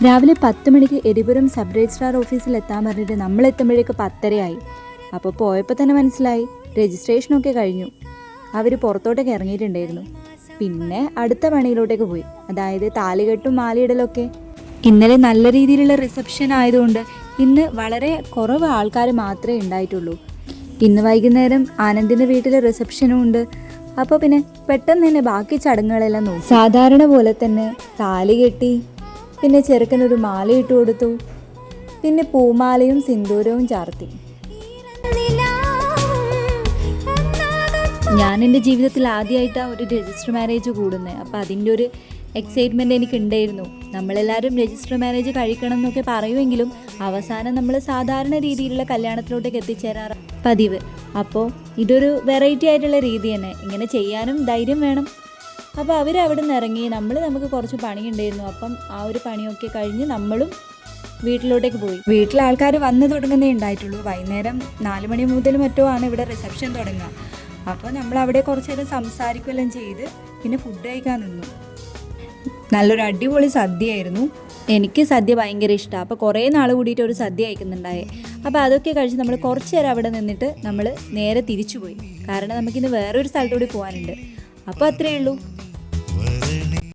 രാവിലെ 10 മണിക്ക് Eripuram sub registrar ഓഫീസിൽ എത്താൻ പറഞ്ഞിട്ട് നമ്മൾ എത്തുമ്പോഴേക്ക് 10:30 അപ്പോൾ പോയപ്പോൾ തന്നെ മനസ്സിലായി രജിസ്ട്രേഷനൊക്കെ കഴിഞ്ഞു. അവർ പുറത്തോട്ടൊക്കെ ഇറങ്ങിയിട്ടുണ്ടായിരുന്നു. പിന്നെ അടുത്ത പണിയിലോട്ടേക്ക് പോയി, അതായത് താലികെട്ടും മാലയിടലൊക്കെ. ഇന്നലെ നല്ല രീതിയിലുള്ള റിസപ്ഷൻ ആയതുകൊണ്ട് ഇന്ന് വളരെ കുറവ് ആൾക്കാർ മാത്രമേ ഉണ്ടായിട്ടുള്ളൂ. ഇന്ന് വൈകുന്നേരം ആനന്ദിൻ്റെ വീട്ടിൽ റിസപ്ഷനും ഉണ്ട്. അപ്പോൾ പിന്നെ പെട്ടെന്ന് തന്നെ ബാക്കി ചടങ്ങുകളെല്ലാം നോക്കി. സാധാരണ പോലെ തന്നെ താലി കെട്ടി, പിന്നെ ചെറുക്കനൊരു മാല ഇട്ട് കൊടുത്തു, പിന്നെ പൂമാലയും സിന്ദൂരവും ചാർത്തി. ഞാൻ എൻ്റെ ജീവിതത്തിൽ ആദ്യമായിട്ടാണ് ഒരു രജിസ്റ്റർ മാരേജ് കൂടുന്നത്. അപ്പോൾ അതിൻ്റെ ഒരു എക്സൈറ്റ്മെൻറ്റ് എനിക്ക് ഉണ്ടായിരുന്നു. നമ്മളെല്ലാവരും രജിസ്റ്റർ മാരേജ് കഴിക്കണം എന്നൊക്കെ പറയുമെങ്കിലും അവസാനം നമ്മൾ സാധാരണ രീതിയിലുള്ള കല്യാണത്തിലോട്ടേക്ക് എത്തിച്ചേരാറ് പതിവ്. അപ്പോൾ ഇതൊരു വെറൈറ്റി ആയിട്ടുള്ള രീതി തന്നെ, ഇങ്ങനെ ചെയ്യാനും ധൈര്യം വേണം. അപ്പോൾ അവരവിടെ നിന്ന് ഇറങ്ങി, നമുക്ക് കുറച്ച് പണിയുണ്ടായിരുന്നു. അപ്പം ആ ഒരു പണിയൊക്കെ കഴിഞ്ഞ് നമ്മളും വീട്ടിലോട്ടേക്ക് പോയി. വീട്ടിൽ ആൾക്കാർ വന്നു തുടങ്ങുന്നേ ഉണ്ടായിട്ടുള്ളൂ. വൈകുന്നേരം 4 മണി മുതൽ മറ്റോ ആണ് ഇവിടെ റിസപ്ഷൻ തുടങ്ങുക. അപ്പോൾ നമ്മൾ അവിടെ കുറച്ച് നേരം സംസാരിക്കുകയെല്ലാം ചെയ്ത് പിന്നെ ഫുഡ് കഴിക്കാൻ നിന്നു. നല്ലൊരു അടിപൊളി സദ്യയായിരുന്നു. എനിക്ക് സദ്യ ഭയങ്കര ഇഷ്ടമാണ്. അപ്പോൾ കുറേ നാൾ കൂടിയിട്ട് ഒരു സദ്യ കഴിക്കുന്നുണ്ടായേ. അപ്പോൾ അതൊക്കെ കഴിച്ച് നമ്മൾ കുറച്ച് നേരം അവിടെ നിന്നിട്ട് നമ്മൾ നേരെ തിരിച്ചു പോയി. കാരണം നമുക്കിന്ന് വേറൊരു സ്ഥലത്തൂടെ പോകാനുണ്ട്. അപ്പോൾ അത്രയേ ഉള്ളൂ.